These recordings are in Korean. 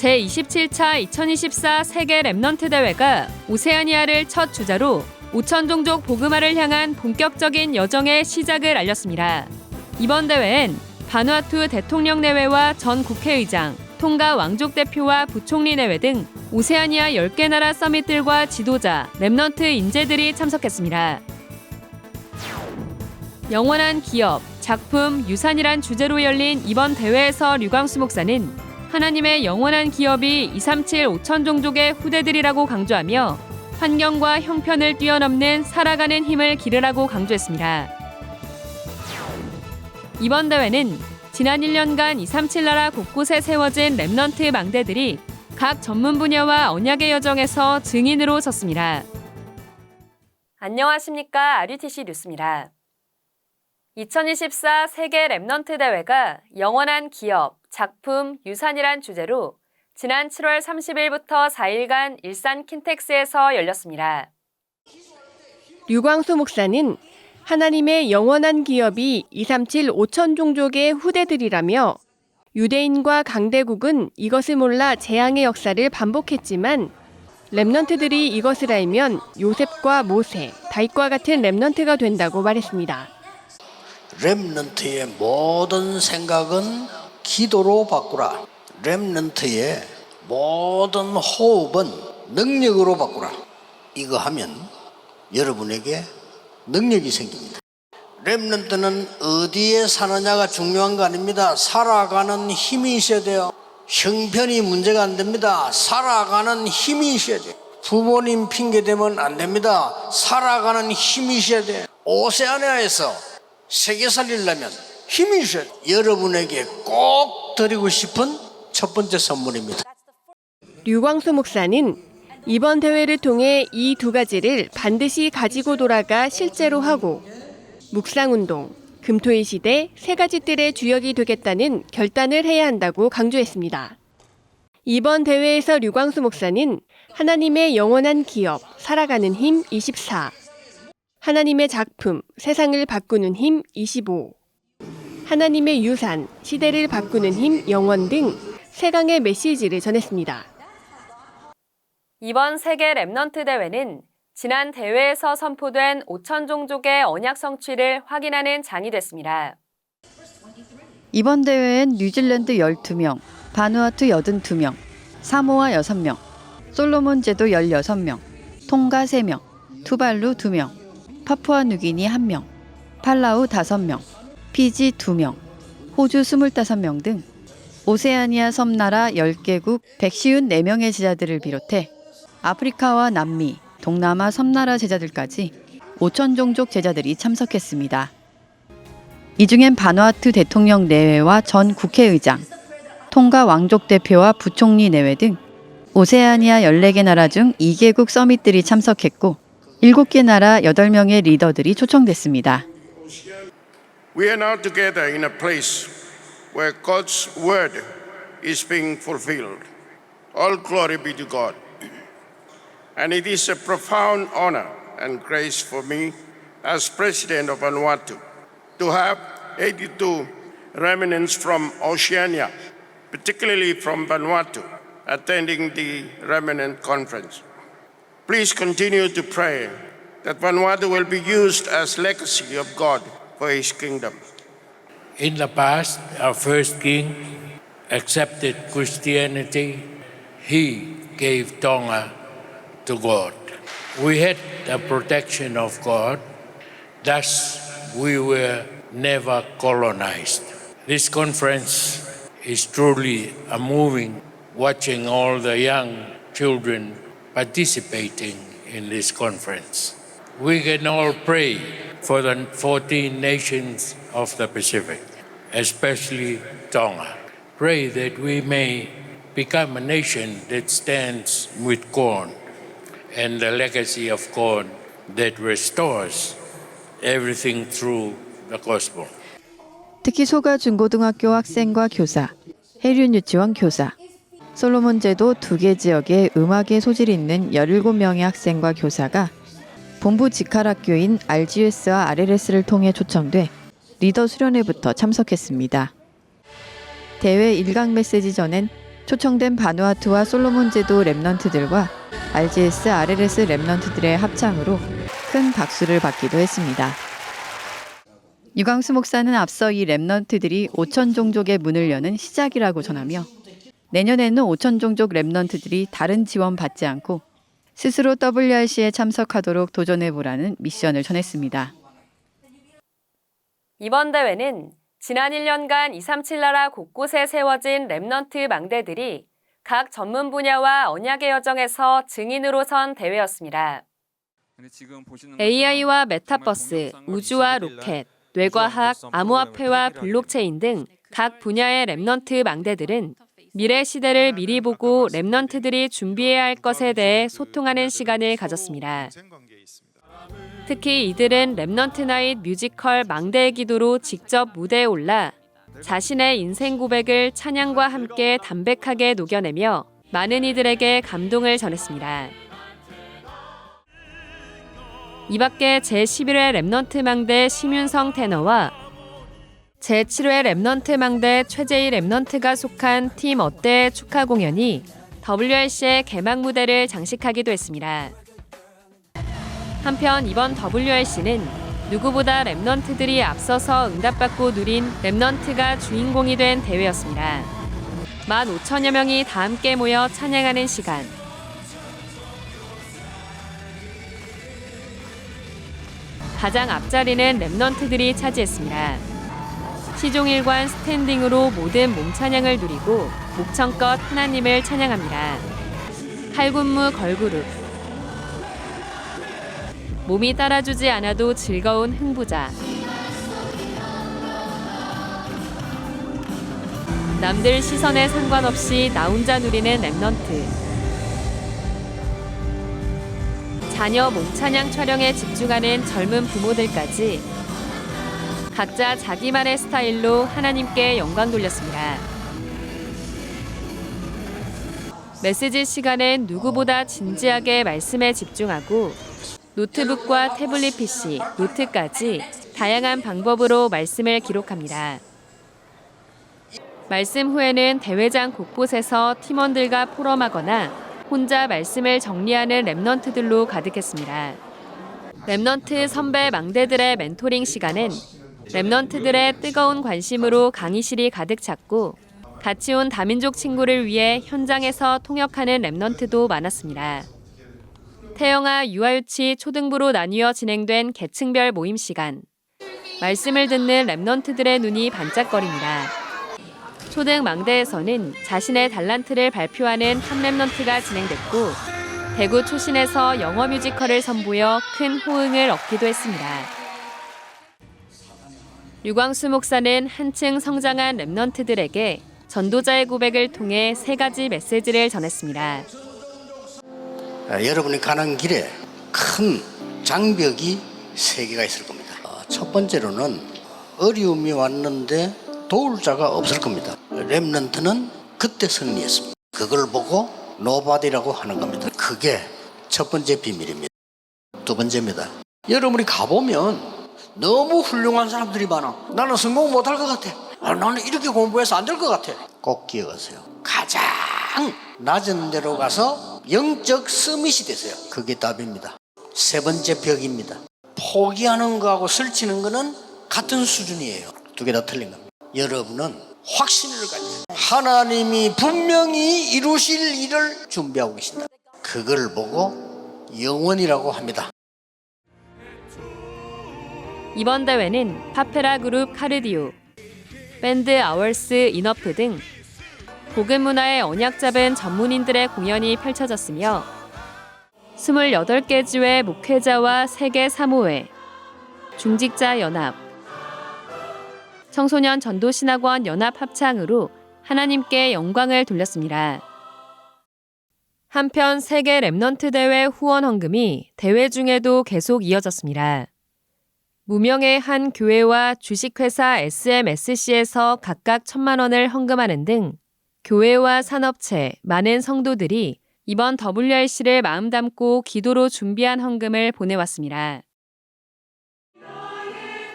제27차 2024 세계 랩넌트 대회가 오세아니아를 첫 주자로 5천 종족 복음화를 향한 본격적인 여정의 시작을 알렸습니다. 이번 대회엔 바누아투 대통령 내외와 전 국회의장, 통가 왕족 대표와 부총리 내외 등 오세아니아 10개 나라 서밋들과 지도자, 랩넌트 인재들이 참석했습니다. 영원한 기업, 작품, 유산이란 주제로 열린 이번 대회에서 류광수 목사는 하나님의 영원한 기업이 237 5천 종족의 후대들이라고 강조하며 환경과 형편을 뛰어넘는 살아가는 힘을 기르라고 강조했습니다. 이번 대회는 지난 1년간 237 나라 곳곳에 세워진 랩넌트 망대들이 각 전문 분야와 언약의 여정에서 증인으로 섰습니다. 안녕하십니까. RUTC 뉴스입니다. 2024 세계 랩넌트 대회가 영원한 기업, 작품, 유산이란 주제로 지난 7월 30일부터 4일간 일산 킨텍스에서 열렸습니다. 류광수 목사는 하나님의 영원한 기업이 237 5천 종족의 후대들이라며 유대인과 강대국은 이것을 몰라 재앙의 역사를 반복했지만 랩넌트들이 이것을 알면 요셉과 모세, 다윗과 같은 랩넌트가 된다고 말했습니다. 렘넌트의 모든 생각은 기도로 바꾸라. 렘넌트의 모든 호흡은 능력으로 바꾸라. 이거 하면 여러분에게 능력이 생깁니다. 렘넌트는 어디에 사느냐가 중요한 거 아닙니다. 살아가는 힘이 있어야 돼요. 형편이 문제가 안 됩니다. 살아가는 힘이 있어야 돼요. 부모님 핑계 대면 안 됩니다. 살아가는 힘이 있어야 돼요. 오세아니아에서 세계 살리려면 힘이 있어야 돼요. 여러분에게 꼭 드리고 싶은 첫 번째 선물입니다. 류광수 목사는 이번 대회를 통해 이 두 가지를 반드시 가지고 돌아가 실제로 하고 묵상운동, 금토의 시대 세 가지 뜰의 주역이 되겠다는 결단을 해야 한다고 강조했습니다. 이번 대회에서 류광수 목사는 하나님의 영원한 기업, 살아가는 힘 24, 하나님의 작품, 세상을 바꾸는 힘 25, 하나님의 유산, 시대를 바꾸는 힘 영원 등 세 강의 메시지를 전했습니다. 이번 세계 랩넌트 대회는 지난 대회에서 선포된 5천 종족의 언약 성취를 확인하는 장이 됐습니다. 이번 대회엔 뉴질랜드 12명, 바누아투 82명, 사모아 6명, 솔로몬 제도 16명, 통가 3명, 투발루 2명, 파푸아뉴기니 1명, 팔라우 5명, 피지 2명, 호주 25명 등 오세아니아 섬나라 10개국 154명의 제자들을 비롯해 아프리카와 남미, 동남아 섬나라 제자들까지 5천 종족 제자들이 참석했습니다. 이 중엔 바누아투 대통령 내외와 전 국회의장, 통가 왕족 대표와 부총리 내외 등 오세아니아 14개 나라 중 2개국 서밋들이 참석했고 7개 나라 8명의 리더들이 초청됐습니다. We are now together in a place where God's word is being fulfilled. All glory be to God. And it is a profound honor and grace for me as president of Vanuatu to have 82 remnants from Oceania, particularly from Vanuatu, attending the remnant conference. Please continue to pray that Vanuatu will be used as legacy of God for His kingdom. In the past, our first king accepted Christianity. He gave Tonga to God. We had the protection of God, thus we were never colonized. This conference is truly a moving, watching all the young children participating in this conference. We can all pray for the 14 nations of the Pacific, especially Tonga. Pray that we may become a nation that stands with God and the legacy of God that restores everything through the gospel. 특히 소가 중고등학교 학생과 교사, 해륜 유치원 교사, 솔로몬 제도 2개 지역에 음악에 소질이 있는 17명의 학생과 교사가 본부 직할학교인 RGS와 RLS를 통해 초청돼 리더 수련회부터 참석했습니다. 대회 1강 메시지 전엔 초청된 바누아투와 솔로몬 제도 랩넌트들과 RGS, RLS 랩넌트들의 합창으로 큰 박수를 받기도 했습니다. 유광수 목사는 앞서 이 랩넌트들이 5천 종족의 문을 여는 시작이라고 전하며 내년에는 5천 종족 랩넌트들이 다른 지원 받지 않고 스스로 WRC에 참석하도록 도전해보라는 미션을 전했습니다. 이번 대회는 지난 1년간 237 나라 곳곳에 세워진 랩넌트 망대들이 각 전문 분야와 언약의 여정에서 증인으로 선 대회였습니다. AI와 메타버스, 우주와 로켓, 뇌과학, 암호화폐와 블록체인 등 각 분야의 랩넌트 망대들은 미래 시대를 미리 보고 랩넌트들이 준비해야 할 것에 대해 소통하는 시간을 가졌습니다. 특히 이들은 랩넌트 나잇 뮤지컬 망대의 기도로 직접 무대에 올라 자신의 인생 고백을 찬양과 함께 담백하게 녹여내며 많은 이들에게 감동을 전했습니다. 이 밖에 제11회 랩넌트 망대 심윤성 테너와 제7회 랩넌트 망대 최재희 랩넌트가 속한 팀 어때의 축하 공연이 WRC의 개막 무대를 장식하기도 했습니다. 한편 이번 WRC는 누구보다 랩넌트들이 앞서서 응답받고 누린 랩넌트가 주인공이 된 대회였습니다. 15,000여 명이 다 함께 모여 찬양하는 시간. 가장 앞자리는 랩넌트들이 차지했습니다. 시종일관 스탠딩으로 모든 몸찬양을 누리고 목청껏 하나님을 찬양합니다. 칼군무 걸그룹. 몸이 따라주지 않아도 즐거운 흥부자. 남들 시선에 상관없이 나 혼자 누리는 랩넌트. 자녀 몸찬양 촬영에 집중하는 젊은 부모들까지 각자 자기만의 스타일로 하나님께 영광 돌렸습니다. 메시지 시간엔 누구보다 진지하게 말씀에 집중하고 노트북과 태블릿 PC, 노트까지 다양한 방법으로 말씀을 기록합니다. 말씀 후에는 대회장 곳곳에서 팀원들과 포럼하거나 혼자 말씀을 정리하는 랩넌트들로 가득했습니다. 랩넌트 선배 망대들의 멘토링 시간은 랩넌트들의 뜨거운 관심으로 강의실이 가득 찼고 같이 온 다민족 친구를 위해 현장에서 통역하는 랩넌트도 많았습니다. 태영아 유아유치 초등부로 나뉘어 진행된 계층별 모임 시간. 말씀을 듣는 랩넌트들의 눈이 반짝거립니다. 초등 망대에서는 자신의 달란트를 발표하는 한 랩넌트가 진행됐고 대구 초신에서 영어 뮤지컬을 선보여 큰 호응을 얻기도 했습니다. 유광수 목사는 한층 성장한 랩넌트들에게 전도자의 고백을 통해 3가지 메시지를 전했습니다. 여러분이 가는 길에 큰 장벽이 3개가 있을 겁니다. 첫 번째로는 어려움이 왔는데 도울 자가 없을 겁니다. 랩넌트는 그때 승리했습니다. 그걸 보고 노바디라고 하는 겁니다. 그게 첫 번째 비밀입니다. 두 번째입니다. 여러분이 가보면 너무 훌륭한 사람들이 많아. 나는 성공 못할 것 같아. 나는 이렇게 공부해서 안 될 것 같아. 꼭 기억하세요. 가장 낮은 데로 가서 영적 서밋이 되세요. 그게 답입니다. 세 번째 벽입니다. 포기하는 거하고 설치는 거는 같은 수준이에요. 두 개 다 틀린 겁니다. 여러분은 확신을 가지세요. 하나님이 분명히 이루실 일을 준비하고 계신다. 그걸 보고 영원이라고 합니다. 이번 대회는 파페라 그룹 카르디오, 밴드 아월스 이너프 등 복음 문화에 언약 잡은 전문인들의 공연이 펼쳐졌으며 28개 주의 목회자와 세계 사모회, 중직자 연합, 청소년 전도신학원 연합 합창으로 하나님께 영광을 돌렸습니다. 한편 세계 랩넌트 대회 후원 헌금이 대회 중에도 계속 이어졌습니다. 무명의 한 교회와 주식회사 SMSC에서 각각 1,000만 원을 헌금하는 등 교회와 산업체, 많은 성도들이 이번 WRC를 마음 담고 기도로 준비한 헌금을 보내왔습니다.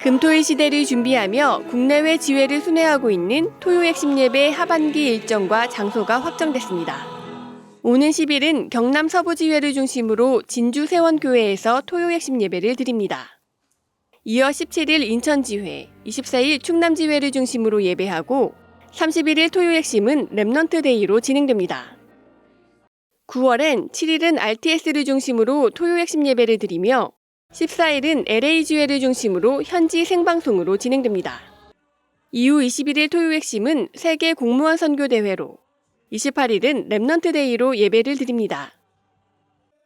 금토일 시대를 준비하며 국내외 지회를 순회하고 있는 토요 핵심 예배 하반기 일정과 장소가 확정됐습니다. 오는 10일은 경남 서부 지회를 중심으로 진주 세원교회에서 토요 핵심 예배를 드립니다. 이어 17일 인천 지회, 24일 충남 지회를 중심으로 예배하고 31일 토요 핵심은 렘넌트 데이로 진행됩니다. 9월엔 7일은 RTS를 중심으로 토요 핵심 예배를 드리며 14일은 LA지회를 중심으로 현지 생방송으로 진행됩니다. 이후 21일 토요 핵심은 세계 공무원 선교 대회로, 28일은 렘넌트 데이로 예배를 드립니다.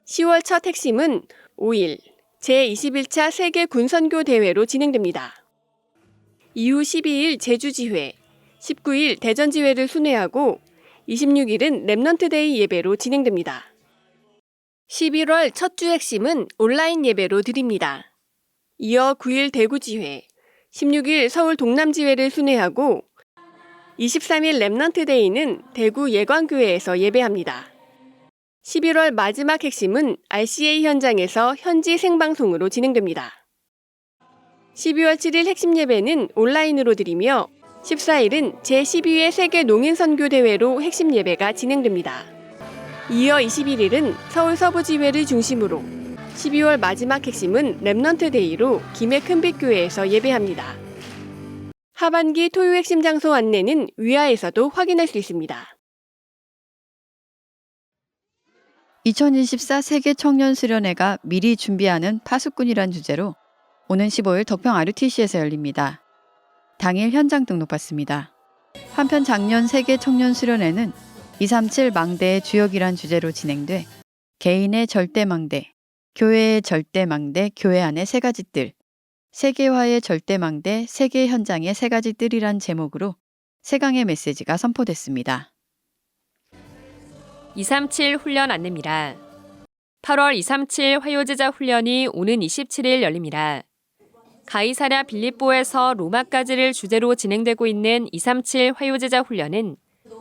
10월 첫 핵심은 5일 제21차 세계 군선교 대회로 진행됩니다. 이후 12일 제주지회, 19일 대전지회를 순회하고 26일은 렘넌트 데이 예배로 진행됩니다. 11월 첫 주 핵심은 온라인 예배로 드립니다. 이어 9일 대구지회, 16일 서울 동남지회를 순회하고 23일 렘넌트 데이는 대구 예광교회에서 예배합니다. 11월 마지막 핵심은 RCA 현장에서 현지 생방송으로 진행됩니다. 12월 7일 핵심 예배는 온라인으로 드리며 14일은 제12회 세계 농인선교대회로 핵심 예배가 진행됩니다. 이어 21일은 서울 서부지회를 중심으로 12월 마지막 핵심은 렘넌트 데이로 김해 큰빛교회에서 예배합니다. 하반기 토요 핵심 장소 안내는 위아에서도 확인할 수 있습니다. 2024 세계 청년 수련회가 미리 준비하는 파수꾼이란 주제로 오는 15일 덕평 RUTC에서 열립니다. 당일 현장 등록받습니다. 한편 작년 세계 청년 수련회는 237 망대의 주역이란 주제로 진행돼 개인의 절대 망대, 교회의 절대 망대, 교회 안의 세 가지 뜰, 세계화의 절대 망대, 세계 현장의 세 가지 뜰이란 제목으로 세 강의 메시지가 선포됐습니다. 237 훈련 안내입니다. 8월 237 화요제자 훈련이 오는 27일 열립니다. 가이사랴 빌립보에서 로마까지를 주제로 진행되고 있는 237 화요제자 훈련은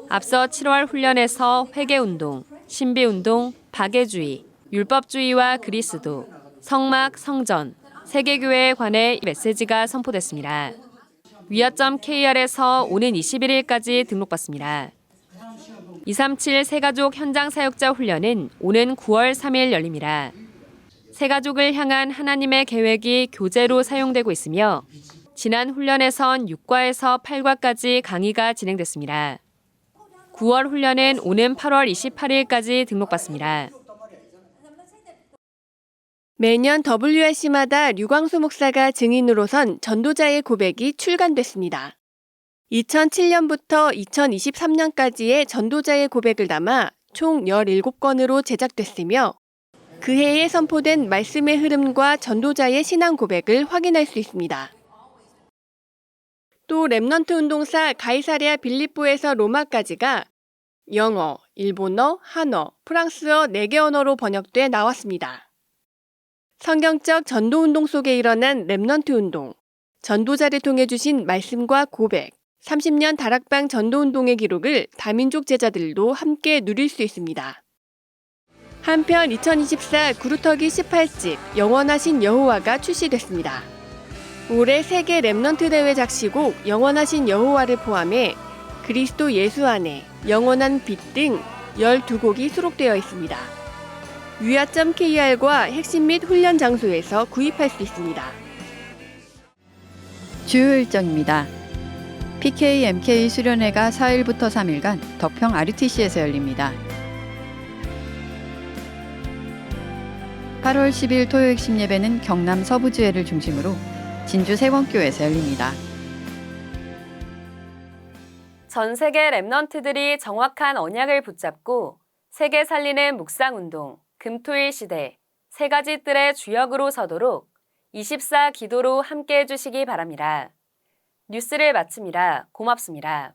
앞서 7월 훈련에서 회개운동, 신비운동, 박애주의, 율법주의와 그리스도, 성막, 성전, 세계교회에 관해 메시지가 선포됐습니다. 위아.kr에서 오는 21일까지 등록받습니다. 237 새가족 현장 사역자 훈련은 오는 9월 3일 열립니다. 새가족을 향한 하나님의 계획이 교재로 사용되고 있으며 지난 훈련에선 6과에서 8과까지 강의가 진행됐습니다. 9월 훈련은 오는 8월 28일까지 등록받습니다. 매년 WRC마다 류광수 목사가 증인으로 선 전도자의 고백이 출간됐습니다. 2007년부터 2023년까지의 전도자의 고백을 담아 총 17권으로 제작됐으며 그 해에 선포된 말씀의 흐름과 전도자의 신앙 고백을 확인할 수 있습니다. 또 렘넌트 운동사 가이사랴 빌립보에서 로마까지가 영어, 일본어, 한어, 프랑스어 4개 언어로 번역돼 나왔습니다. 성경적 전도운동 속에 일어난 렘넌트 운동, 전도자를 통해 주신 말씀과 고백, 30년 다락방 전도운동의 기록을 다민족 제자들도 함께 누릴 수 있습니다. 한편 2024 구루터기 18집 영원하신 여호와가 출시됐습니다. 올해 세계 렘넌트 대회 작시곡 영원하신 여호와를 포함해 그리스도 예수 안에 영원한 빛 등 12곡이 수록되어 있습니다. 위아.kr과 핵심 및 훈련 장소에서 구입할 수 있습니다. 주요 일정입니다. PK MK 수련회가 4일부터 3일간 덕평 RUTC에서 열립니다. 8월 10일 토요 핵심 예배는 경남 서부지회를 중심으로 진주 세원교회에서 열립니다. 전 세계 렘넌트들이 정확한 언약을 붙잡고 세계 살리는 묵상운동, 금토일 시대, 세 가지 뜰의 주역으로 서도록 24 기도로 함께해 주시기 바랍니다. 뉴스를 마칩니다. 고맙습니다.